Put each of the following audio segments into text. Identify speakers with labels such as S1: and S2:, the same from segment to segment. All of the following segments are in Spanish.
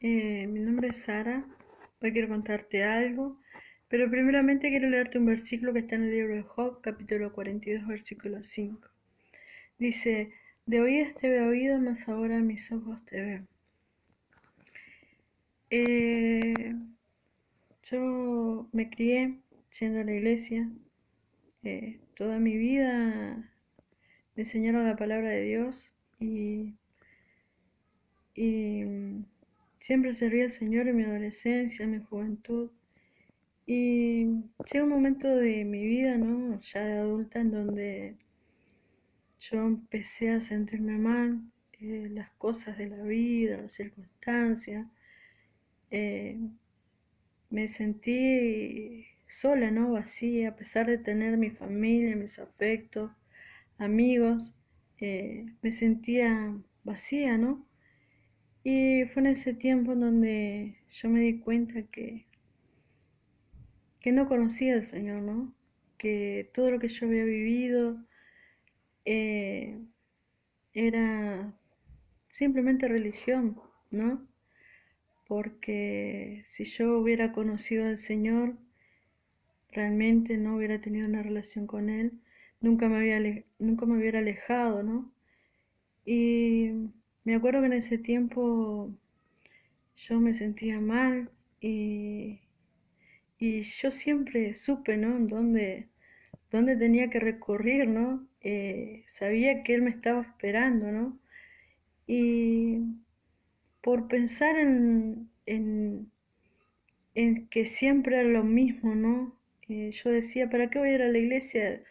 S1: Mi nombre es Sara. Hoy quiero contarte algo, pero primeramente quiero leerte un versículo que está en el libro de Job, capítulo 42, versículo 5. Dice: de oídas te había oído, mas ahora mis ojos te ven. Eh, yo me crié yendo a la iglesia. Toda mi vida me enseñaron la palabra de Dios y siempre serví al Señor en mi adolescencia, en mi juventud. Y llega un momento de mi vida, ¿no? Ya de adulta, en donde yo empecé a sentirme mal, las cosas de la vida, las circunstancias. eh, Me sentí sola, ¿no? Vacía, a pesar de tener mi familia, mis afectos, amigos. Me sentía vacía, ¿no? Y fue en ese tiempo en donde yo me di cuenta que no conocía al Señor, ¿no? Que todo lo que yo había vivido eh, era simplemente religión, ¿no? Porque si yo hubiera conocido al Señor, realmente no hubiera tenido una relación con Él, nunca me hubiera alejado, ¿no? Y me acuerdo que en ese tiempo yo me sentía mal y, y yo siempre supe, ¿no? Dónde tenía que recurrir, ¿no? Sabía que Él me estaba esperando, ¿no? Y por pensar en que siempre era lo mismo, ¿no? Yo decía, ¿para qué voy a ir a la iglesia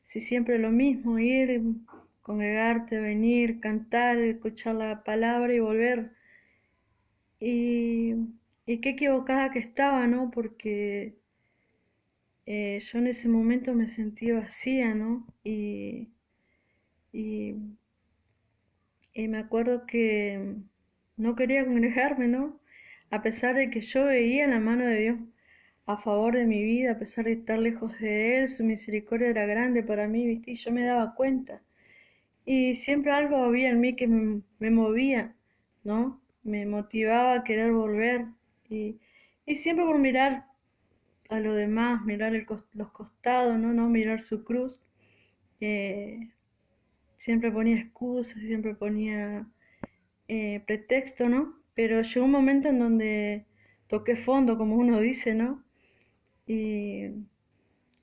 S1: si siempre es lo mismo? Ir, congregarte, venir, cantar, escuchar la palabra y volver. Y, y qué equivocada que estaba, ¿no? Porque yo en ese momento me sentía vacía, ¿no? Y, y me acuerdo que no quería congregarme, ¿no? A pesar de que yo veía la mano de Dios a favor de mi vida, a pesar de estar lejos de Él, su misericordia era grande para mí, ¿viste? Y yo me daba cuenta. Y siempre algo había en mí que me movía, ¿no? Me motivaba a querer volver. Y, y siempre por mirar a lo demás, mirar los costados, ¿no? No mirar su cruz. eh, Siempre ponía excusas, siempre ponía pretexto, ¿no? Pero llegó un momento en donde toqué fondo, como uno dice, ¿no? Y,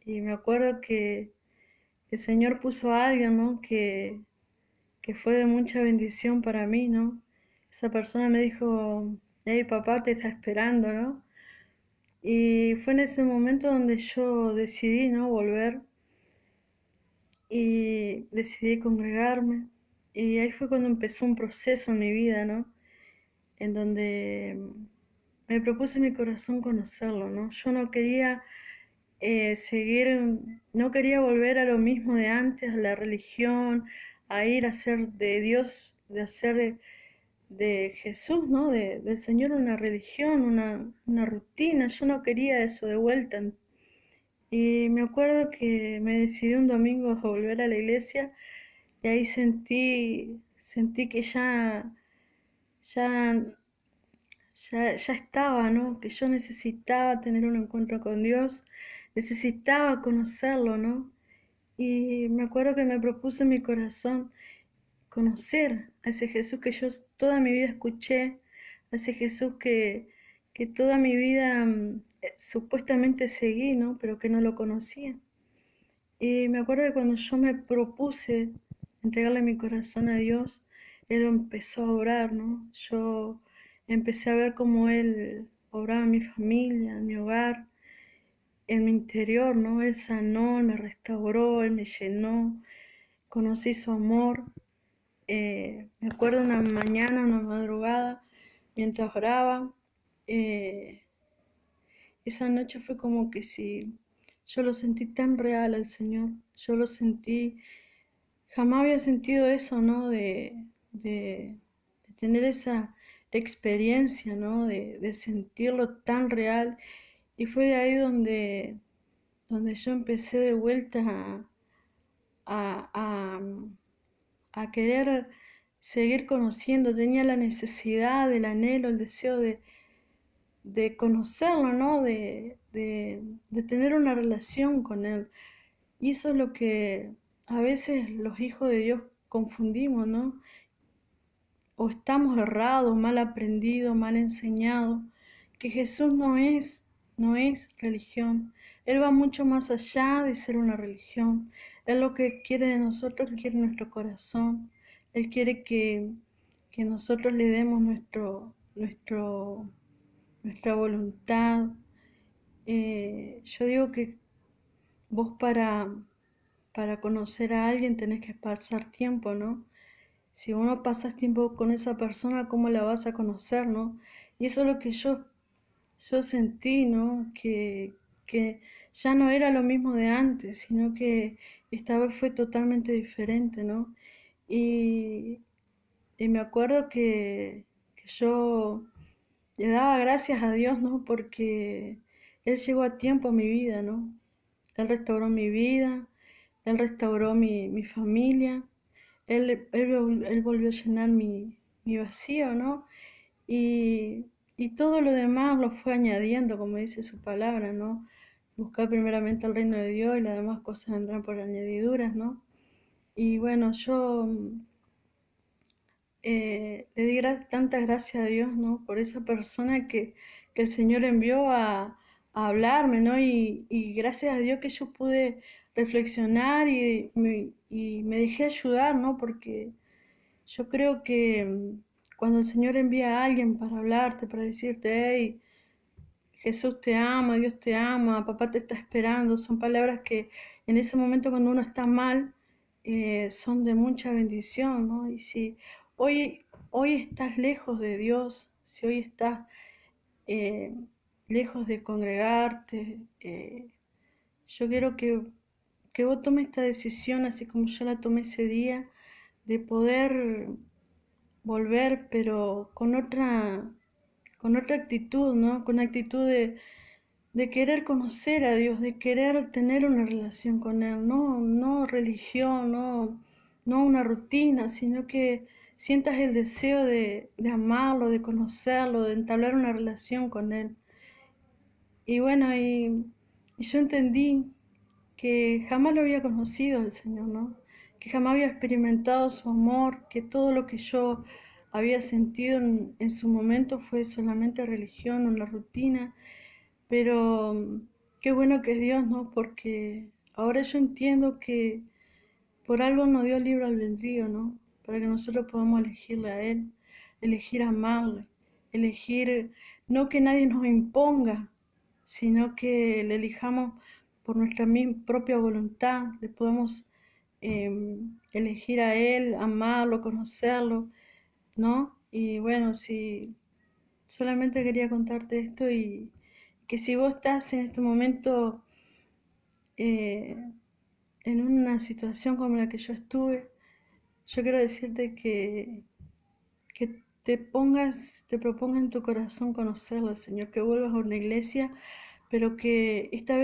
S1: y me acuerdo que el Señor puso a alguien, ¿no? Que fue de mucha bendición para mí, ¿no? Esa persona me dijo: hey, papá te está esperando, ¿no? Y fue en ese momento donde yo decidí, ¿no? Volver y decidí congregarme. Y ahí fue cuando empezó un proceso en mi vida, ¿no? En donde me propuse en mi corazón conocerlo, ¿no? Yo no quería no quería volver a lo mismo de antes, a la religión, a ir a hacer de Dios, de hacer de Jesús, ¿no? Del Señor una religión, una rutina. Yo no quería eso de vuelta. Y me acuerdo que me decidí un domingo a volver a la iglesia y ahí sentí que ya, ya estaba, ¿no? Que yo necesitaba tener un encuentro con Dios, necesitaba conocerlo, ¿no? Y me acuerdo que me propuse en mi corazón conocer a ese Jesús que yo toda mi vida escuché, a ese Jesús que toda mi vida supuestamente seguí, ¿no? Pero que no lo conocía. Y me acuerdo que cuando yo me propuse entregarle mi corazón a Dios, Él empezó a obrar, ¿no? Yo empecé a ver cómo Él obraba en mi familia, en mi hogar, en mi interior, ¿no? Él sanó, Él me restauró, Él me llenó, conocí su amor. Me acuerdo una mañana, una madrugada, mientras oraba, eh, esa noche fue como que si yo lo sentí tan real al Señor, yo lo sentí. Jamás había sentido eso, ¿no? De tener esa experiencia, ¿no? De sentirlo tan real. Y fue de ahí donde yo empecé de vuelta a, a, a querer seguir conociendo, tenía la necesidad, el anhelo, el deseo de conocerlo, ¿no? De tener una relación con Él. Y eso es lo que a veces los hijos de Dios confundimos, ¿no? O estamos errados, mal aprendidos, mal enseñados, que Jesús no es religión. Él va mucho más allá de ser una religión. Él lo que quiere de nosotros, Él quiere nuestro corazón. Él quiere que nosotros le demos nuestra voluntad. Yo digo que vos para conocer a alguien tenés que pasar tiempo, ¿no? Si vos no pasas tiempo con esa persona, ¿cómo la vas a conocer, no? Y eso es lo que yo sentí, ¿no? Que ya no era lo mismo de antes, sino que esta vez fue totalmente diferente, ¿no? Y, y me acuerdo que yo le daba gracias a Dios, ¿no? Porque Él llegó a tiempo a mi vida, ¿no? Él restauró mi vida, Él restauró mi familia, Él volvió a llenar mi vacío, ¿no? Y, y todo lo demás lo fue añadiendo, como dice su palabra, ¿no? Buscar primeramente el reino de Dios y las demás cosas vendrán por añadiduras, ¿no? Y bueno, yo le di tantas gracias a Dios, ¿no? Por esa persona que el Señor envió a hablarme, ¿no? Y gracias a Dios que yo pude reflexionar y me dejé ayudar, ¿no? Porque yo creo que cuando el Señor envía a alguien para hablarte, para decirte, hey, Jesús te ama, Dios te ama, papá te está esperando, son palabras que en ese momento cuando uno está mal, son de mucha bendición, ¿no? Y si hoy estás lejos de Dios, si hoy estás eh, lejos de congregarte, yo quiero que vos tomes esta decisión, así como yo la tomé ese día, de poder volver, pero con otra actitud, ¿no? Con actitud de querer conocer a Dios, de querer tener una relación con Él, no religión, no una rutina, sino que sientas el deseo de amarlo, de conocerlo, de entablar una relación con Él. Y bueno, y yo entendí que jamás lo había conocido al Señor, ¿no? Que jamás había experimentado su amor, que todo lo que yo había sentido en su momento fue solamente religión, una rutina, pero qué bueno que es Dios, ¿no? Porque ahora yo entiendo que por algo nos dio libre albedrío, ¿no? Para que nosotros podamos elegirle a Él, elegir amarle, elegir no que nadie nos imponga, sino que le elijamos por nuestra propia voluntad, le podemos elegir a Él, amarlo, conocerlo, ¿no? Y bueno, si solamente quería contarte esto y que si vos estás en este momento eh, en una situación como la que yo estuve, yo quiero decirte que te propongas en tu corazón conocerlo, Señor, que vuelvas a una iglesia, pero que esta vez